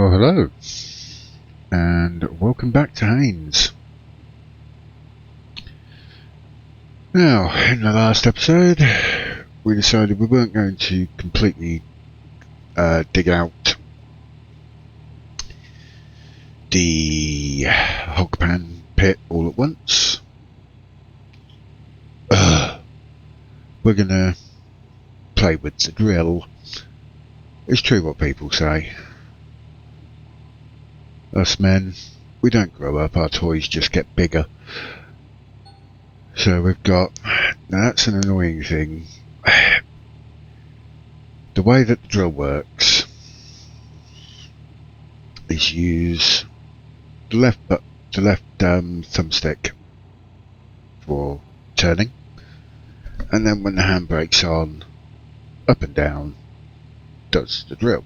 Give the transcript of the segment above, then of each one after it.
Well, hello, and welcome back to Haynes. Now, in the last episode, we decided we weren't going to completely dig out the hog pan pit all at once. We're going to play with the drill. It's true what people say. Us men, we don't grow up, our toys just get bigger. So we've got, now that's an annoying thing. The way that the drill works is use the left thumbstick for turning, and then when the handbrake's on, up and down does the drill.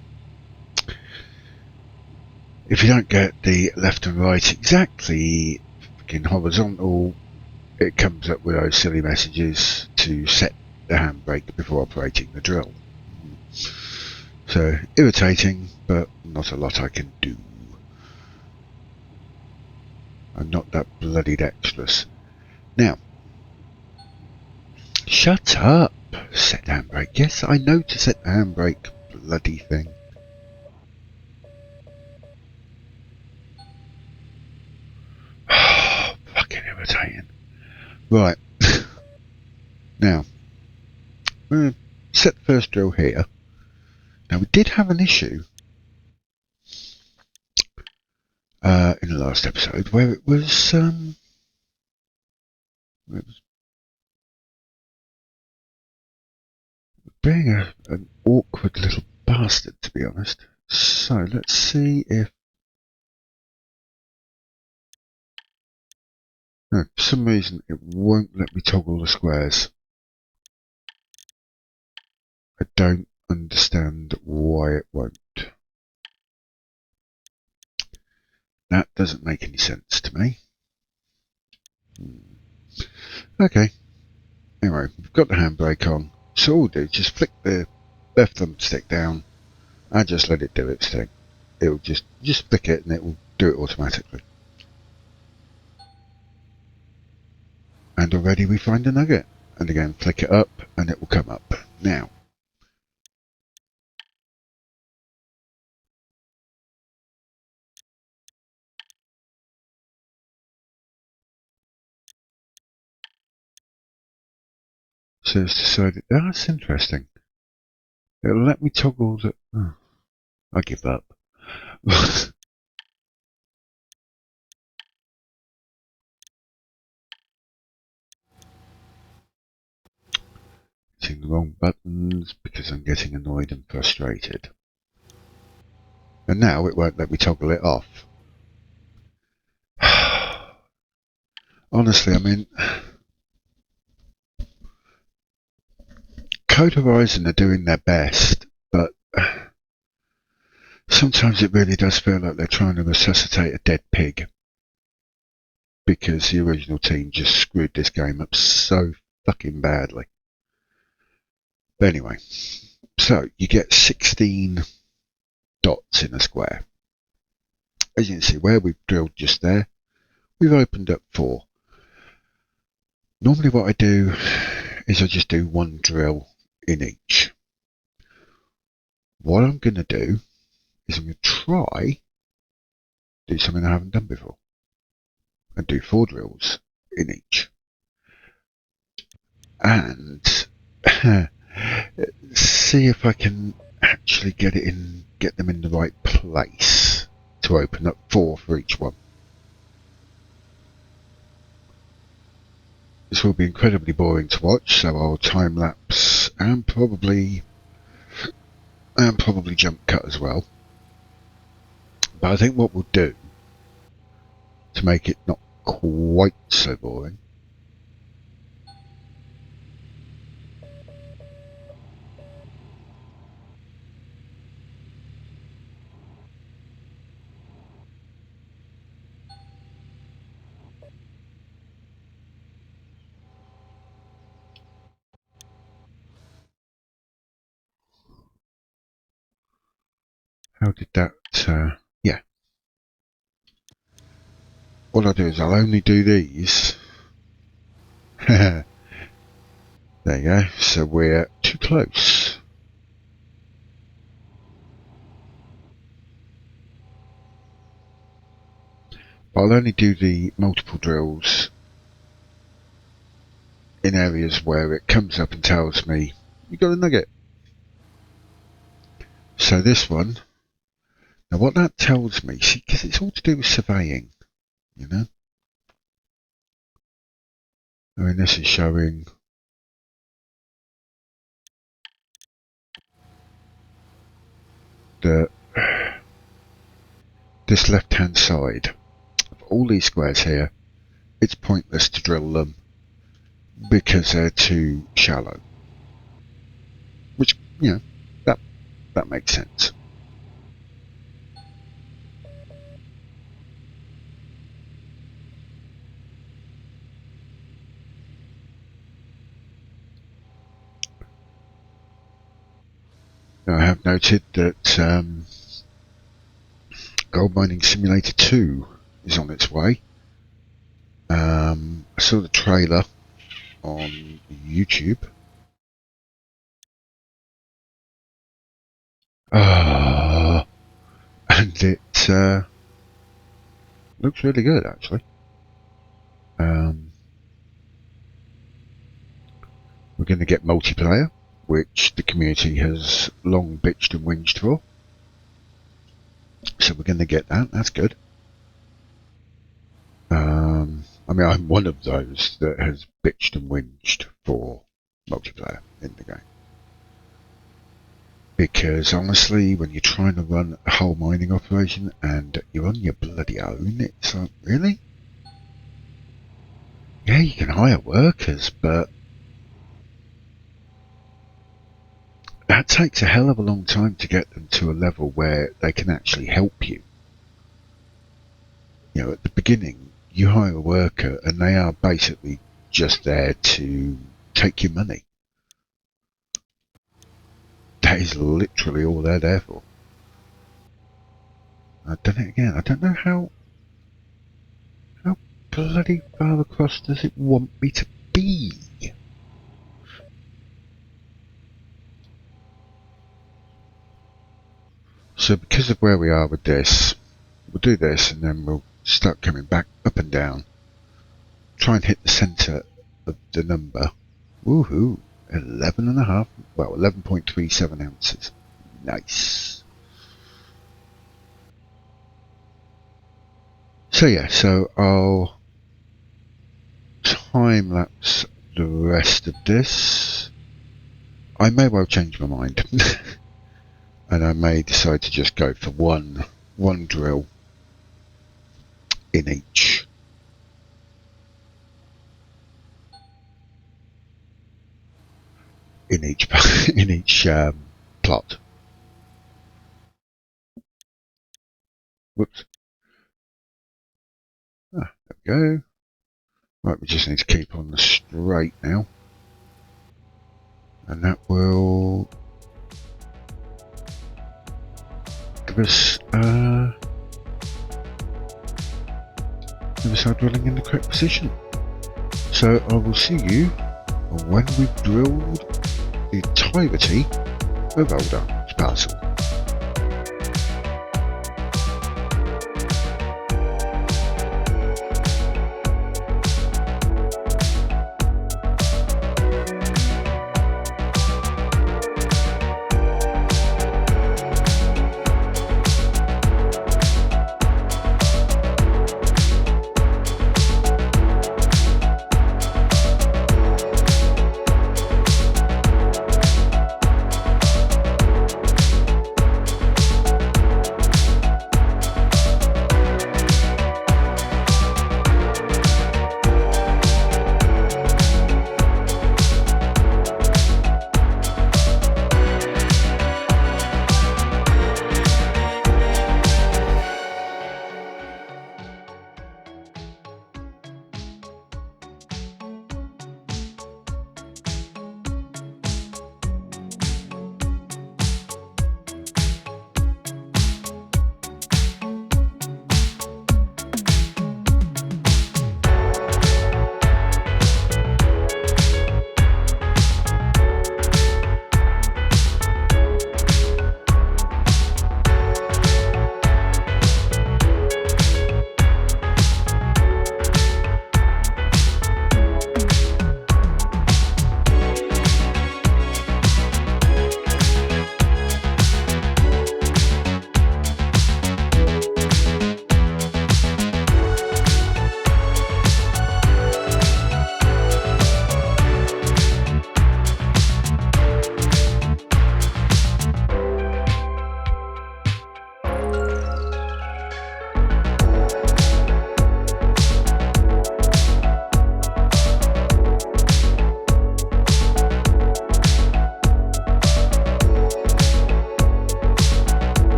If you don't get the left and right exactly fucking horizontal, it comes up with those silly messages to set the handbrake before operating the drill. So irritating, but not a lot I can do. I'm not that bloody dexterous. Now, shut up! Set handbrake. Yes, I know to set the handbrake, bloody thing. Fucking irritating. Right. Now, we're going to set the first drill here. Now, we did have an issue in the last episode where it was being an awkward little bastard, to be honest. So let's see if no, for some reason it won't let me toggle the squares. I don't understand why it won't. That doesn't make any sense to me. Okay. Anyway, we've got the handbrake on. So all we'll do is just flick the left thumbstick down and just let it do its thing. It'll just flick it and it will do it automatically. And already we find a nugget. And again, flick it up and it will come up. Now, so it's decided, that's interesting. It'll let me toggle the, oh, I give up. Hitting the wrong buttons because I'm getting annoyed and frustrated. And now it won't let me toggle it off. Honestly, I mean, Code Horizon are doing their best, but sometimes it really does feel like they're trying to resuscitate a dead pig. Because the original team just screwed this game up so fucking badly. But anyway, so you get 16 dots in a square. As you can see, where we've drilled just there, we've opened up 4. Normally what I do is I just do one drill in each. What I'm going to do is I'm going to try do something I haven't done before and do 4 drills in each. And see if I can actually get them in the right place to open up 4 for each one. This will be incredibly boring to watch, so I'll time lapse and probably jump cut as well. But I think what we'll do to make it not quite so boring how did that what I'll do is I'll only do these. There you go. So we're too close. I'll only do the multiple drills in areas where it comes up and tells me you got a nugget. So this one, now what that tells me, see, because it's all to do with surveying, you know. I mean, this is showing that this left-hand side of all these squares here, it's pointless to drill them because they're too shallow. Which, you know, that makes sense. Now, I have noted that Gold Mining Simulator 2 is on its way. I saw the trailer on YouTube. And it looks really good, actually. We're going to get multiplayer, which the community has long bitched and whinged for. So we're going to get that. That's good. I mean, I'm one of those that has bitched and whinged for multiplayer in the game. Because honestly, when you're trying to run a whole mining operation and you're on your bloody own, it's like, really? Yeah, you can hire workers, but that takes a hell of a long time to get them to a level where they can actually help you. You know, at the beginning, you hire a worker and they are basically just there to take your money. That is literally all they're there for. I've done it again. I don't know how bloody far across does it want me to be? So because of where we are with this, we'll do this and then we'll start coming back up and down. Try and hit the centre of the number. Woohoo! 11.5, well, 11.37 ounces. Nice. So yeah, so I'll time lapse the rest of this. I may well change my mind. And I may decide to just go for one drill in each. In each plot. Whoops. There we go. Right, we just need to keep on the straight now. And that will give us our drilling in the correct position. So I will see you when we've drilled the entirety of Old Arnold's Parcel.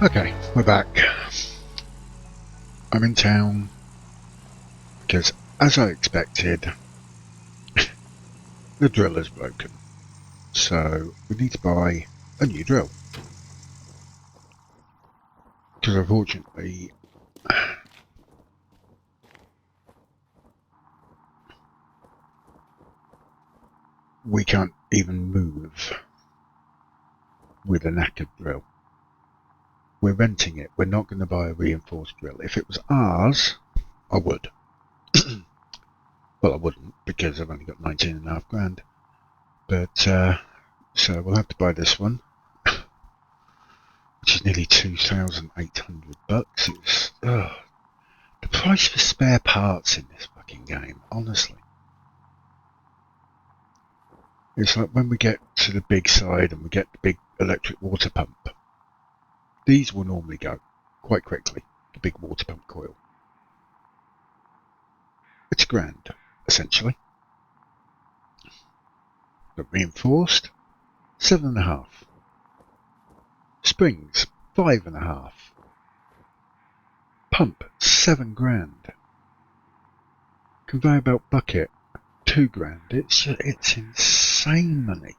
Okay, we're back. I'm in town because, as I expected, the drill is broken. So we need to buy a new drill. Because unfortunately, we can't even move with a knackered drill. We're renting it. We're not going to buy a reinforced drill. If it was ours, I would. Well, I wouldn't, because I've only got 19.5 grand. But, so we'll have to buy this one, which is nearly 2,800 bucks. It's, the price for spare parts in this fucking game, honestly. It's like when we get to the big side and we get the big electric water pump. These will normally go quite quickly, the big water pump coil. It's £1,000, essentially. The reinforced, 7.5. Springs, 5.5. Pump, £7,000. Conveyor belt bucket, £2,000. It's insane money.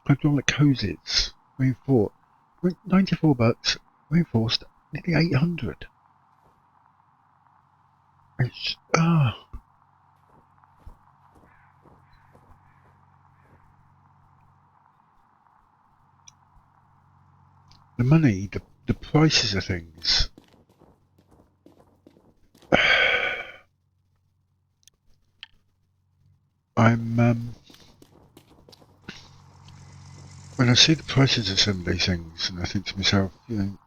Hydraulic hoses, reinforced, 94 bucks. Reinforced, nearly 800. It's the money, the prices of things. When I see the prices of some of these things, and I think to myself, you know,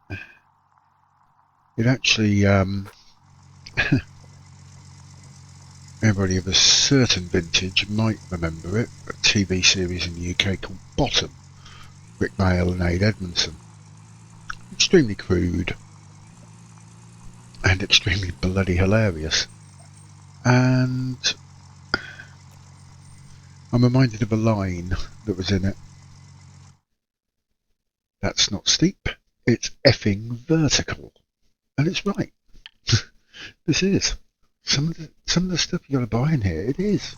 it actually, everybody of a certain vintage might remember it, a TV series in the UK called Bottom, Rick Mayall and Ade Edmondson. Extremely crude, and extremely bloody hilarious. And I'm reminded of a line that was in it. That's not steep, it's effing vertical. And it's right. This is. Some of the stuff you got to buy in here, it is.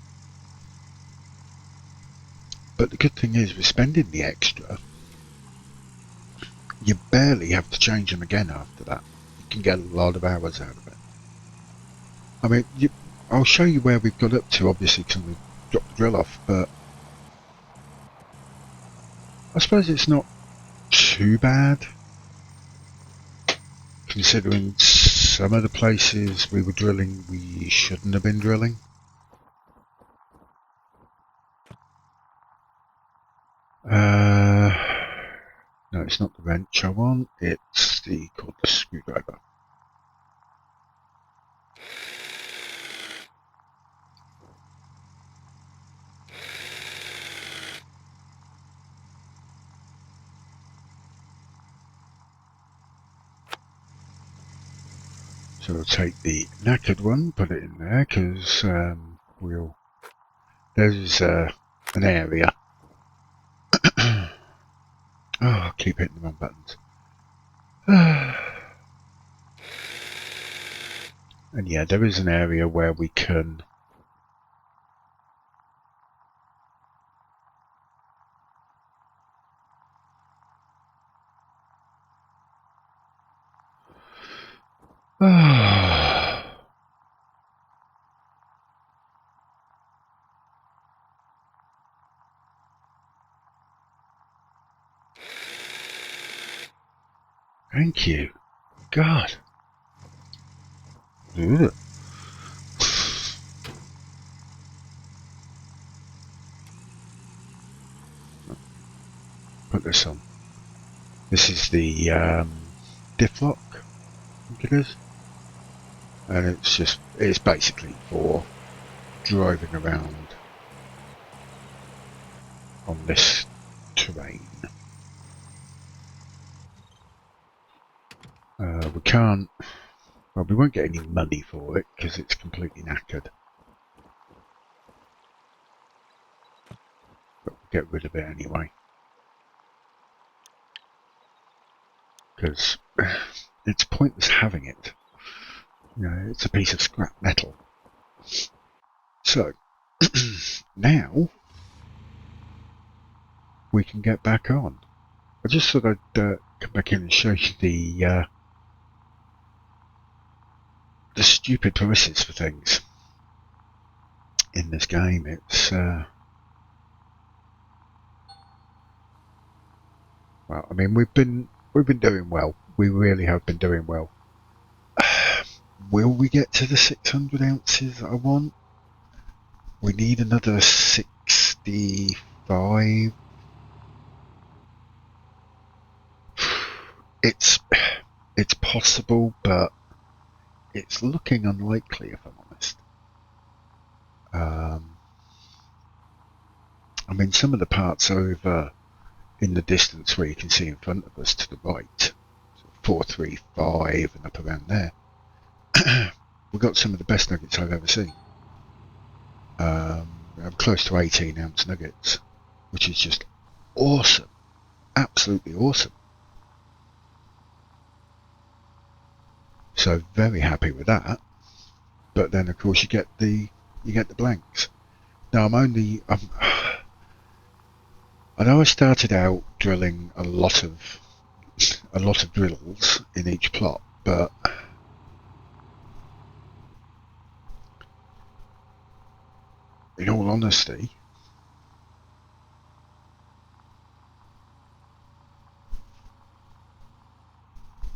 But the good thing is, with spending the extra, you barely have to change them again after that. You can get a lot of hours out of it. I mean, I'll show you where we've got up to, obviously, because we've dropped the drill off, but I suppose it's not too bad, considering some of the places we were drilling we shouldn't have been drilling. No, it's not the wrench I want, it's the cordless screwdriver. So we'll take the knackered one, put it in there, because there's an area. Oh, I keep hitting the wrong buttons. And yeah, there is an area where we can Thank you. God. Ugh. Put this on. This is the diff lock, I think it is. And it's basically for driving around on this terrain. We can't, well, we won't get any money for it because it's completely knackered. But we'll get rid of it anyway. because it's pointless having it. You know, it's a piece of scrap metal. So now we can get back on. I just thought I'd come back in and show you the stupid prices for things in this game. It's well, I mean, we've been doing well. We really have been doing well. Will we get to the 600 ounces that I want? We need another 65. It's possible, but it's looking unlikely, if I'm honest. I mean, some of the parts over in the distance where you can see in front of us to the right, 435 and up around there, we've got some of the best nuggets I've ever seen. I'm close to 18-ounce nuggets, which is just awesome, absolutely awesome. So very happy with that. But then, of course, you get the blanks. Now I know I started out drilling a lot of drills in each plot, but in all honesty,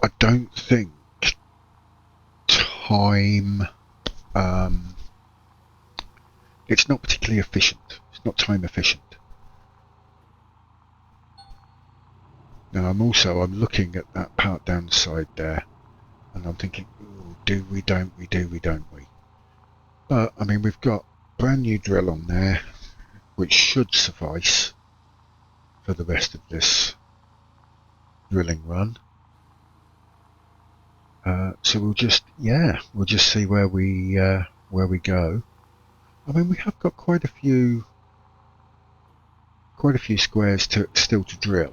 I don't think time. It's not particularly efficient. It's not time efficient. Now I'm looking at that part down the side there, and I'm thinking, ooh, do we, don't we, do we, don't we? But I mean, we've got brand new drill on there, which should suffice for the rest of this drilling run. So we'll just see where we go. I mean, we have got quite a few squares still to drill.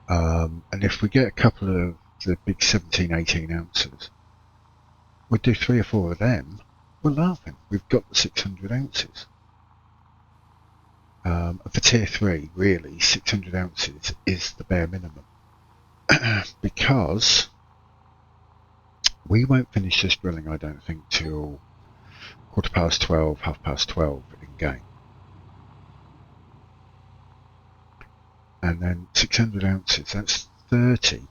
And if we get a couple of the big 17-18 ounces, we'll do 3 or 4 of them. We're laughing. We've got the 600 ounces. For tier 3, really, 600 ounces is the bare minimum. Because we won't finish this drilling, I don't think, till 12:15, 12:30 in game. And then 600 ounces, that's 30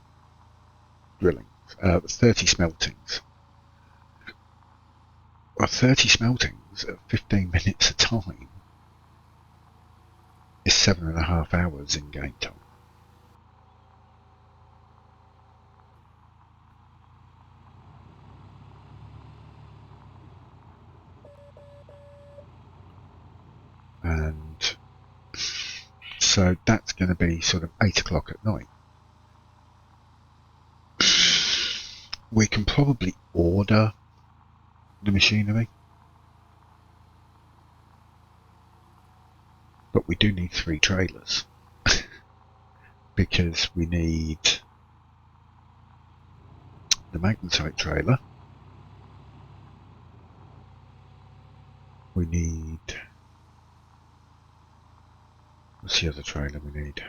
drillings, 30 smeltings. Well, 30 smeltings at 15 minutes a time is 7.5 hours in game time. And so that's going to be sort of 8 o'clock at night. We can probably order the machinery, but we do need 3 trailers because we need the magnetite trailer, we need, what's the other trailer we need?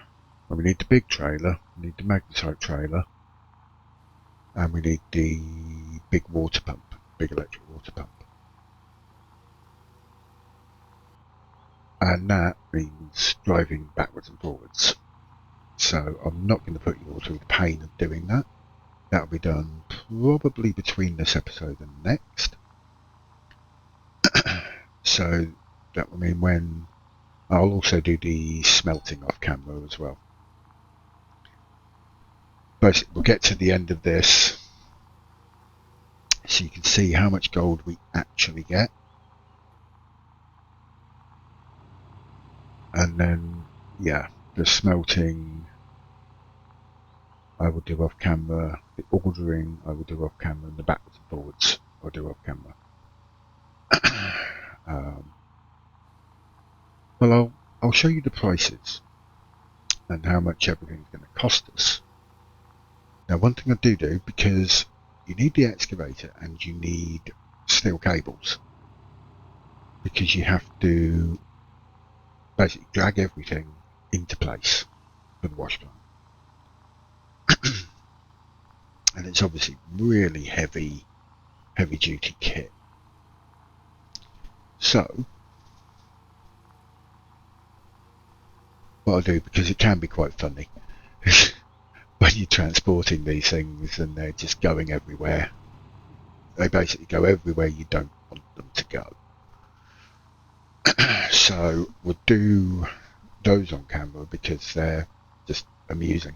Well, we need the big trailer, we need the magnetite trailer, and we need the big water pump, big electric water pump. And that means driving backwards and forwards. So I'm not going to put you all through the pain of doing that. That'll be done probably between this episode and the next. So that will mean when I'll also do the smelting off camera as well. But we'll get to the end of this so you can see how much gold we actually get. And then, yeah, the smelting I will do off camera, the ordering I will do off camera, and the backwards and forwards I'll do off camera. Well, I'll show you the prices. and how much everything's going to cost us. Now, one thing I do, because you need the excavator and you need steel cables, because you have to basically drag everything into place for the wash plant. And it's obviously really heavy duty kit. So what I do, because it can be quite funny when you're transporting these things and they're just going everywhere. They basically go everywhere you don't want them to go. So we'll do those on camera because they're just amusing.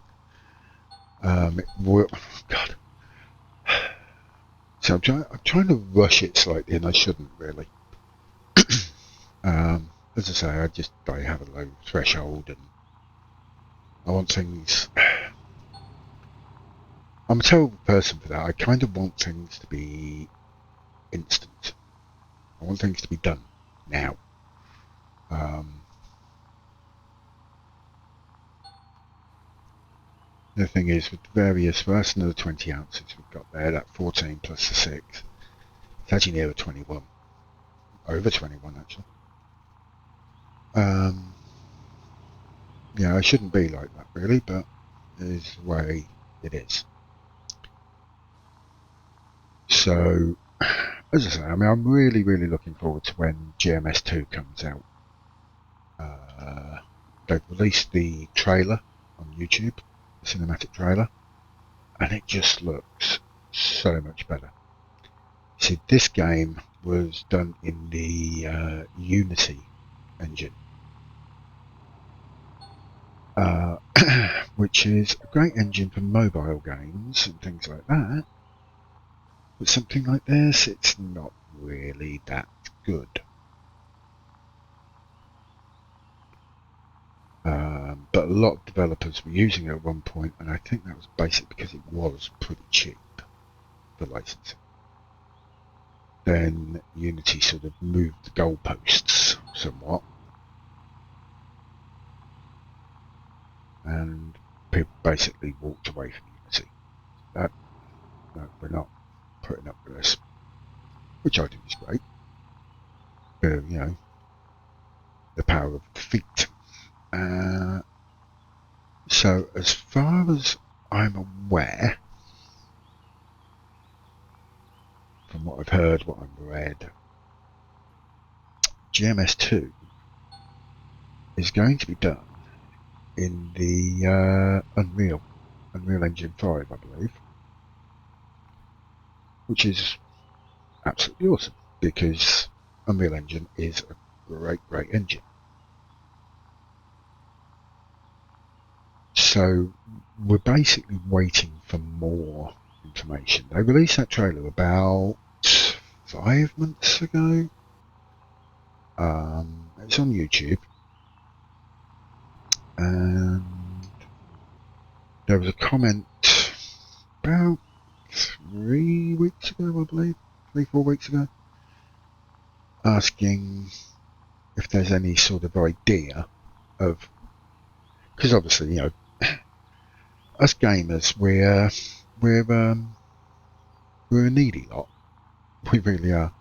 God. So I'm trying to rush it slightly, and I shouldn't really. As I say, I have a low threshold, and I want things. I'm a terrible person for that. I kind of want things to be instant. I want things to be done now. The thing is, with the various, well, that's another 20 ounces we've got there, that 14 plus the 6. It's actually near 21. Over 21, actually. Yeah, I shouldn't be like that, really, but it is the way it is. So, as I say, I mean, I'm really, really looking forward to when GMS 2 comes out. They've released the trailer on YouTube, the cinematic trailer, and it just looks so much better. See, this game was done in the Unity engine, which is a great engine for mobile games and things like that. But something like this, it's not really that good. But a lot of developers were using it at one point, and I think that was basically because it was pretty cheap for licensing. Then Unity sort of moved the goalposts somewhat, and people basically walked away from Unity. No, we're not putting up with this, which I think is great. The power of defeat. So as far as I'm aware, from what I've heard, what I've read, GMS2 is going to be done in the Unreal Engine 5, I believe, which is absolutely awesome because Unreal Engine is a great engine. So we're basically waiting for more information. They released that trailer about 5 months ago. It's on YouTube, and there was a comment about 3 weeks ago, I believe, 3-4 weeks ago, asking if there's any sort of idea of, because obviously, us gamers, we're a needy lot. We really are.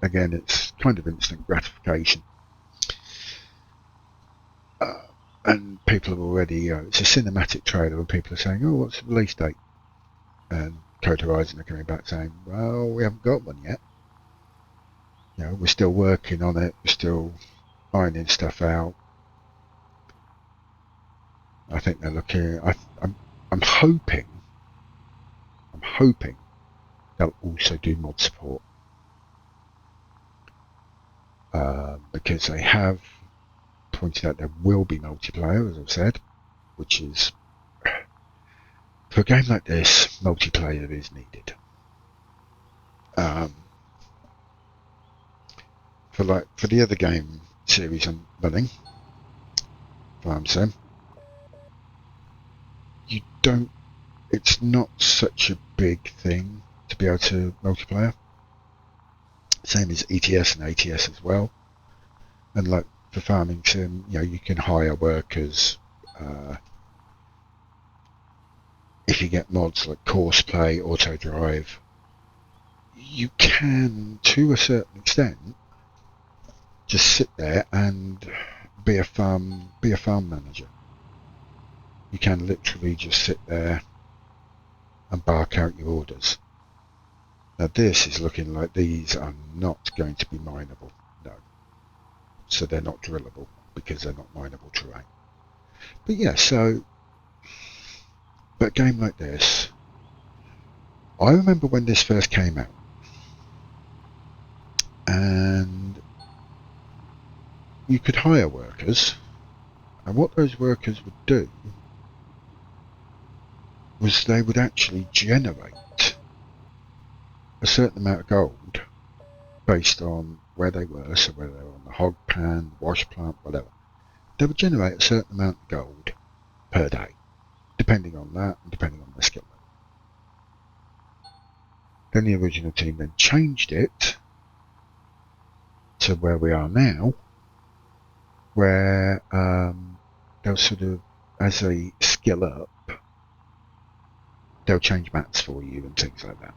Again, it's kind of instant gratification. And people have already, it's a cinematic trailer, and people are saying, oh, what's the release date? And Code Horizon are coming back saying, well, we haven't got one yet. We're still working on it, we're still ironing stuff out. I think they're looking, I'm hoping they'll also do mod support. Because they have pointed out there will be multiplayer, as I've said, which is, for a game like this, multiplayer is needed. For the other game series I'm running, Farm Sim, it's not such a big thing to be able to multiplayer. Same as ETS and ATS as well. And like for farming sim, you can hire workers. If you get mods like Courseplay, Auto Drive, you can, to a certain extent, just sit there and be a farm manager. You can literally just sit there and bark out your orders. Now this is looking like these are not going to be mineable, no. So they're not drillable because they're not mineable terrain. But yeah, but a game like this, I remember when this first came out, and you could hire workers, and what those workers would do was they would actually generate a certain amount of gold based on where they were, so whether they were on the hog pan, wash plant, whatever. They would generate a certain amount of gold per day, depending on that and depending on their skill level. Then the original team then changed it to where we are now, where they'll sort of, as they skill up, they'll change mats for you and things like that.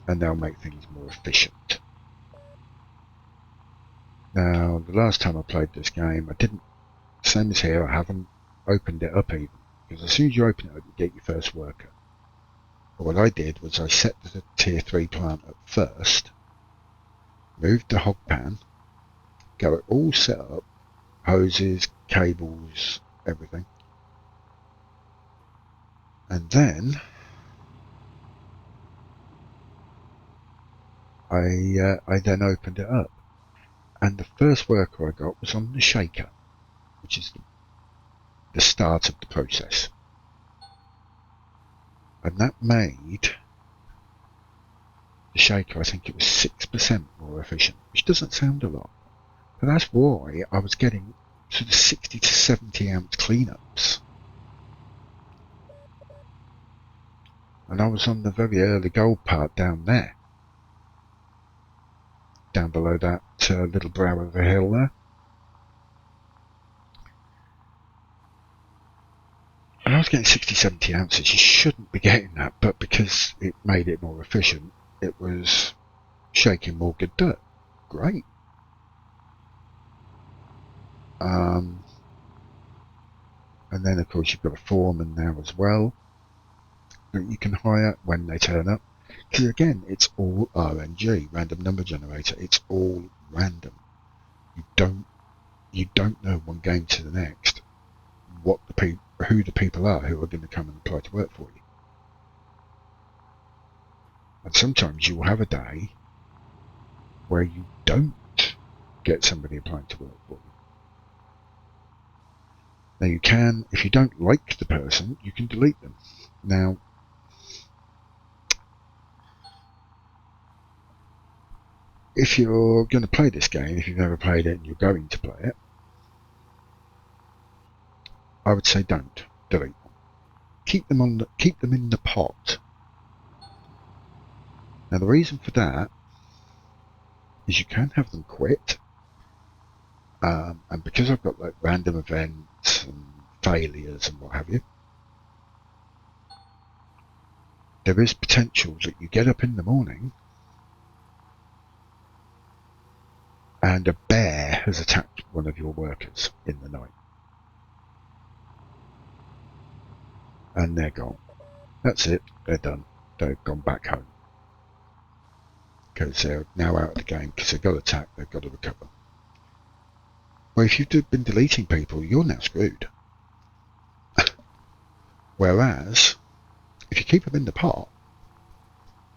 And they'll make things more efficient. Now, the last time I played this game, I didn't, same as here, I haven't opened it up even. Because as soon as you open it up, you get your first worker. But what I did was I set the tier 3 plant up first, moved the hog pan, got it all set up, hoses, cables, everything. And then I then opened it up. And the first worker I got was on the shaker, which is the start of the process. And that made the shaker, I think it was 6% more efficient, which doesn't sound a lot. But that's why I was getting sort of 60 to 70 ounce cleanups. And I was on the very early gold part down there. Down below that little brow of a hill there. And I was getting 60, 70 ounces. You shouldn't be getting that, but because it made it more efficient, it was shaking more good dirt. Great. And then, of course, you've got a foreman now as well that you can hire when they turn up. Because again, it's all RNG, random number generator. It's all random. You don't know one game to the next who the people are who are going to come and apply to work for you. And sometimes you'll have a day where you don't get somebody applying to work for you. Now you can, if you don't like the person, you can delete them. Now, if you're going to play this game, if you've never played it and you're going to play it, I would say don't delete them. Keep them in the pot. Now the reason for that is you can have them quit, and because I've got like random events and failures and what have you, there is potential that you get up in the morning and a bear has attacked one of your workers in the night. And they're gone. That's it, they're done. They've gone back home. Because they're now out of the game, because they've got attacked, they've got to recover. Well, if you've been deleting people, you're now screwed. Whereas, if you keep them in the pot,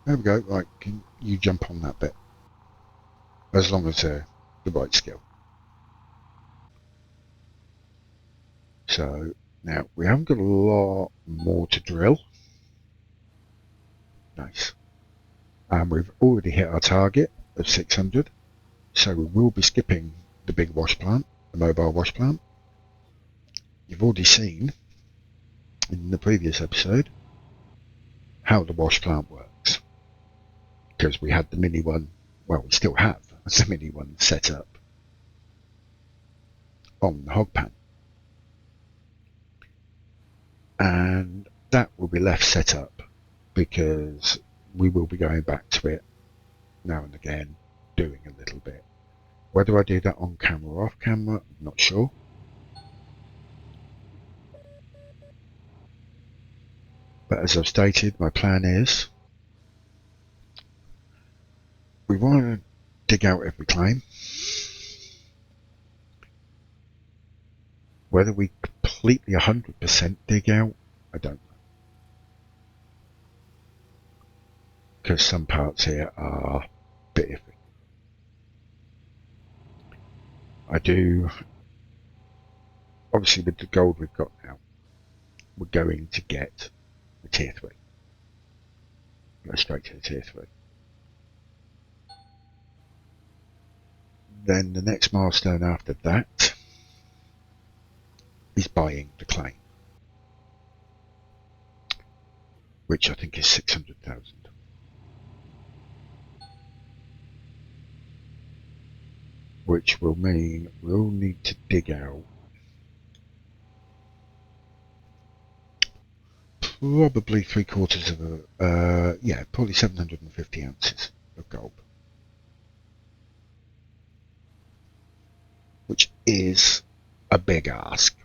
there we go, right, can you jump on that bit? As long as they're the right skill. So, now, we haven't got a lot more to drill. Nice. And we've already hit our target of 600. So we will be skipping the big wash plant, the mobile wash plant. You've already seen in the previous episode how the wash plant works. Because we had the mini one, well, we still have the mini one set up. on the hog pan. And that will be left set up because we will be going back to it now and again, doing a little bit. Whether I do that on camera or off camera, I'm not sure. But as I've stated, my plan is we want to dig out every claim. Whether we completely 100% dig out, I don't know. Because some parts here are a bit iffy. I do, obviously with the gold we've got now, we're going to get the tier 3. Go straight to the tier 3. Then the next milestone after that is buying the claim, which I think is 600,000. Which will mean we'll need to dig out probably 3/4 of a, probably 750 ounces of gold. Which is a big ask.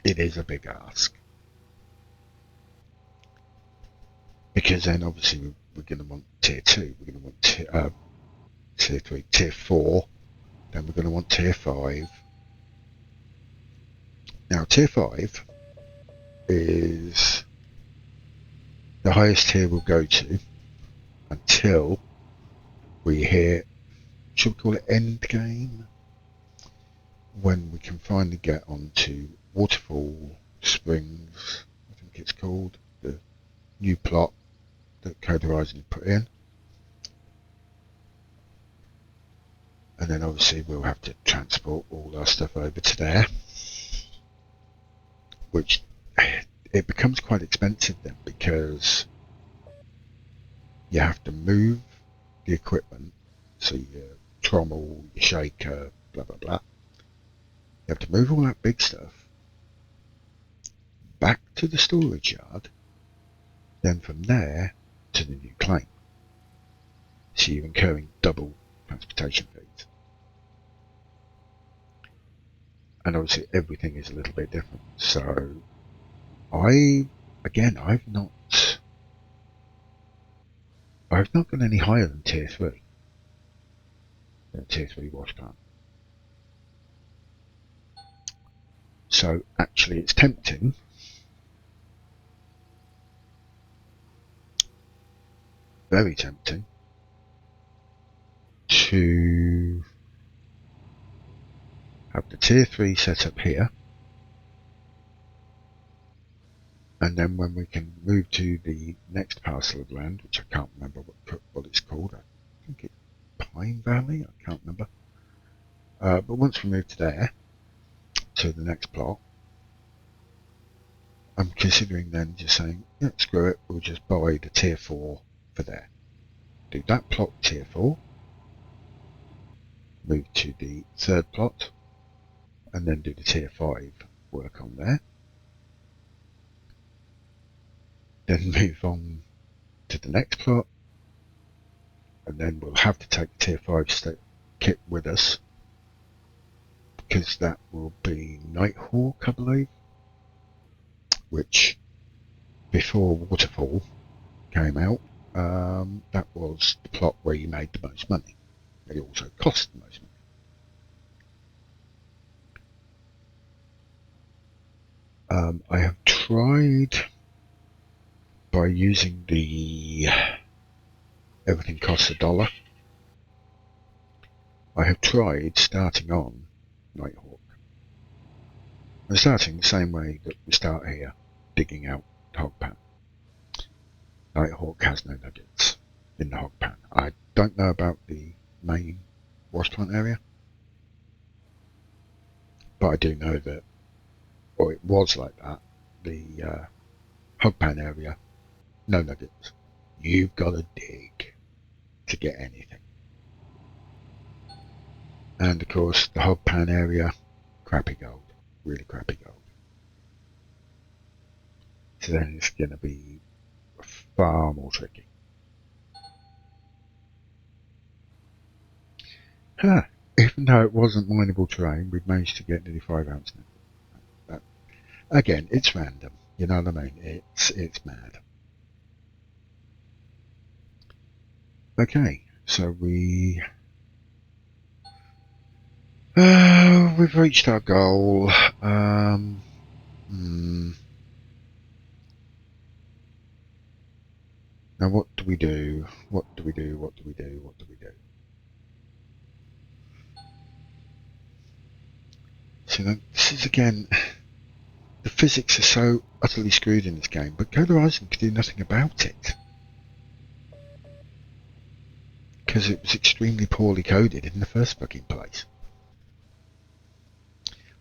It is a big ask. Because then obviously we're going to want tier 2, we're going to want tier 3, tier 4, then we're going to want tier 5. Now tier 5 is the highest tier we'll go to until we hit, should we call it end game? When we can finally get onto Waterfall Springs, I think it's called, the new plot that Code Horizon put in. And then obviously we'll have to transport all our stuff over to there, which it becomes quite expensive then, because you have to move the equipment, so your trommel, your shaker, blah blah blah. You have to move all that big stuff back to the storage yard, then from there to the new claim. So you're incurring double transportation fees. And obviously everything is a little bit different. So I've not gone any higher than tier 3. Tier 3 wash plant. So actually it's tempting very tempting to have the tier 3 set up here, and then when we can move to the next parcel of land, which I can't remember what it's called, I think it's Pine Valley, I can't remember, but once we move to there, to the next plot, I'm considering then just saying, yeah, screw it, we'll just buy the tier 4 for there. Do that plot tier 4, move to the third plot, and then do the tier 5 work on there. Then move on to the next plot, and then we'll have to take the tier 5 kit with us, because that will be Nighthawk, I believe, which before Waterfall came out, that was the plot where you made the most money. It also cost the most money. I have tried by using the everything costs $1. I have tried starting on Nighthawk. I'm starting the same way that we start here, digging out the hog pan. Nighthawk has no nuggets in the hog pan. I don't know about the main wash plant area, but I do know that, or it was like that, the hog pan area, no nuggets. You've got to dig to get anything. And of course the hog pan area crappy gold. Really crappy gold. So then it's going to be far more tricky. Huh. Even though it wasn't mineable terrain, we'd managed to get nearly 5 ounce nickel. Again, it's random. You know what I mean? It's mad. Okay, so we've reached our goal. Now what do we do? What do we do? What do we do? What do we do? So this is again, the physics are so utterly screwed in this game, but Code Horizon could do nothing about it. Because it was extremely poorly coded in the first fucking place.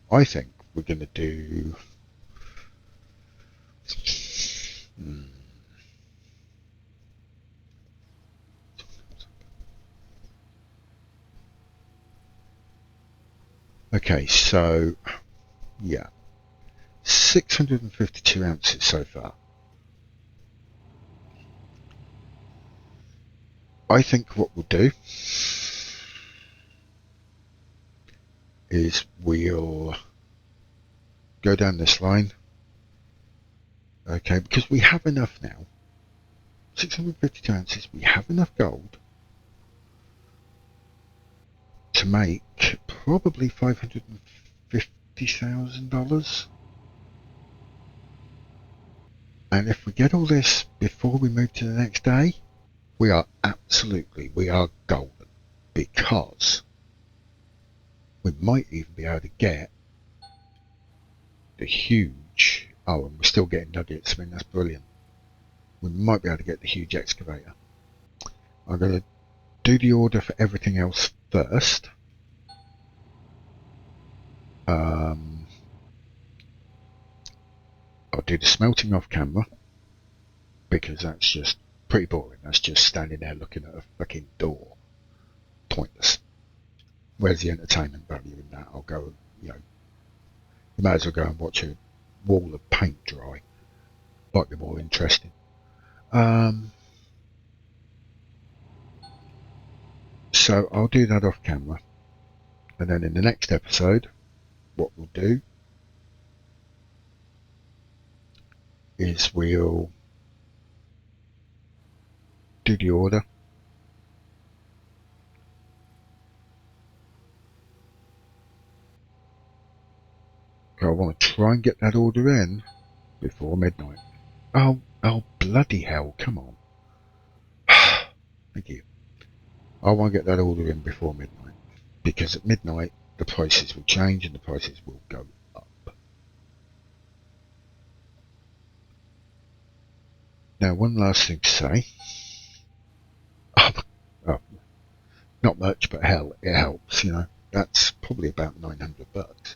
I think we're going to do... Okay, so, yeah. 652 ounces so far. I think what we'll do is we'll go down this line. Okay, because we have enough now. 652 ounces, we have enough gold to make probably $550,000. And if we get all this before we move to the next day, we are golden. Because we might even be able to get the huge... Oh, and we're still getting nuggets. I mean, that's brilliant. We might be able to get the huge excavator. I'm going to do the order for everything else first. I'll do the smelting off camera, because that's just pretty boring. That's just standing there looking at a fucking door. Pointless. Where's the entertainment value in that? I'll go, you might as well go and watch a wall of paint dry. Might be more interesting. So I'll do that off camera, and then in the next episode, what we'll do is we'll do the order. I want to try and get that order in before midnight. Oh bloody hell, come on. Thank you. I want to get that order in before midnight, because at midnight the prices will change and the prices will go up. Now, one last thing to say. Oh, not much, but hell, it helps, That's probably about $900.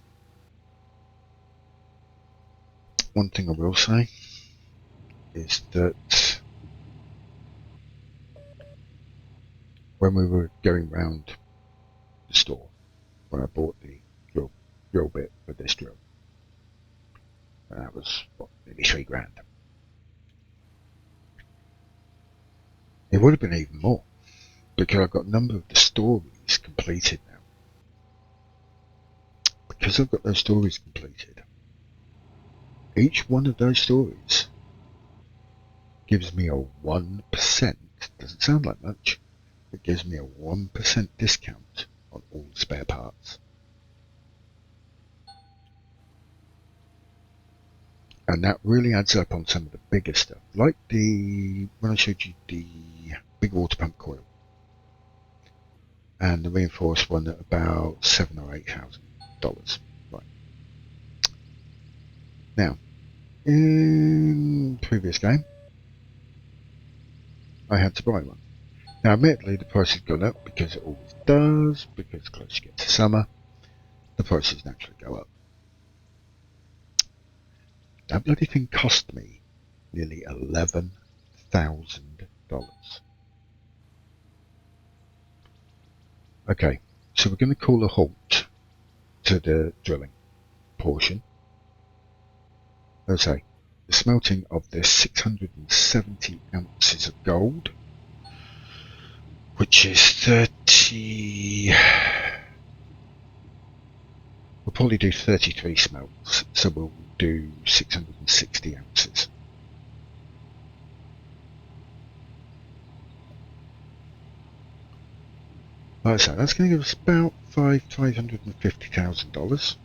One thing I will say is that when we were going round the store, when I bought the drill bit for this drill, and that was nearly $3,000. It would have been even more, because I've got a number of the stories completed now. Because I've got those stories completed, each one of those stories gives me a 1%. Doesn't sound like much. It gives me a 1% discount on all spare parts. And that really adds up on some of the bigger stuff, like when I showed you the big water pump coil, and the reinforced one at about $7,000 or $8,000. Right. Now, in the previous game, I had to buy one. Now, admittedly, the price has gone up, because it always does, because close you get to summer, the prices naturally go up. That bloody thing cost me nearly $11,000. Okay, so we're going to call a halt to the drilling. portion, let's say, the smelting of this 670 ounces of gold, which is 30... We'll probably do 33 smelts, so we'll do 660 ounces. Like I say, that's going to give us about $550,000,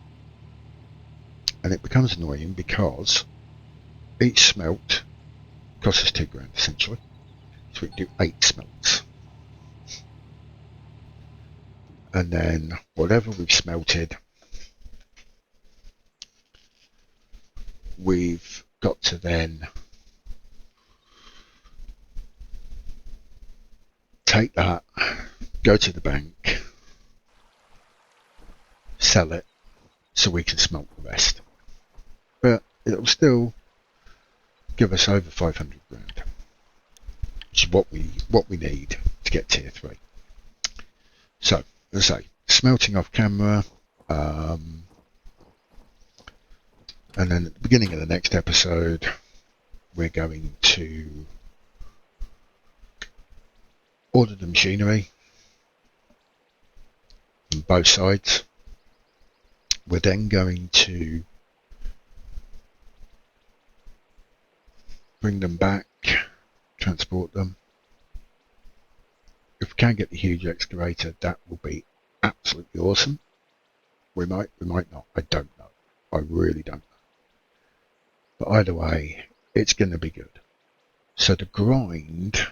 and it becomes annoying because each smelt costs us $2,000 essentially, so we can do 8 smelts, and then whatever we've smelted, we've got to then take that, go to the bank, sell it, so we can smelt the rest. But it'll still give us over $500,000, which is what we need to get tier 3. So, as I say, smelting off camera, and then at the beginning of the next episode, we're going to order the machinery on both sides. We're then going to bring them back, transport them. If we can get the huge excavator, that will be absolutely awesome. We might not. I don't know. I really don't know. But either way, it's going to be good. So the grind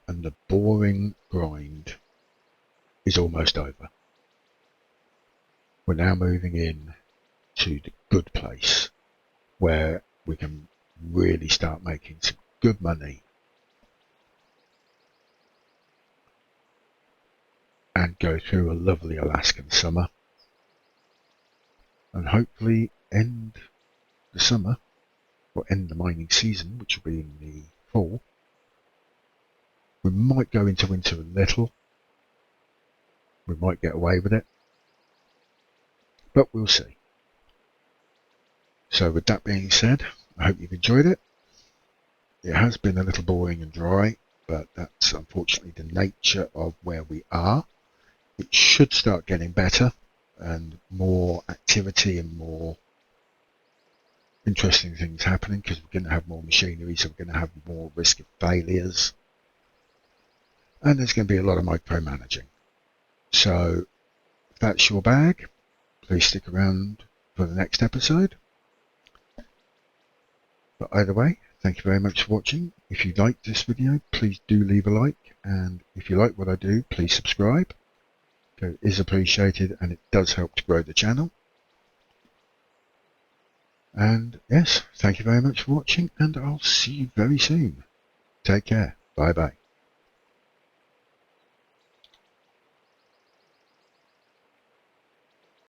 and the boring grind is almost over. We're now moving in to the good place where we can really start making some good money and go through a lovely Alaskan summer and hopefully end the summer or end the mining season, which will be in the fall. We might go into winter a little. We might get away with it, but we'll see. So with that being said, I hope you've enjoyed it. It has been a little boring and dry, but that's unfortunately the nature of where we are. It should start getting better and more activity and more interesting things happening, because we're going to have more machinery, so we're going to have more risk of failures, and there's going to be a lot of micromanaging. So if that's your bag, please stick around for the next episode. But either way, thank you very much for watching. If you liked this video, please do leave a like, and if you like what I do, please subscribe. It is appreciated and it does help to grow the channel. And yes, thank you very much for watching, and I'll see you very soon. Take care. Bye bye.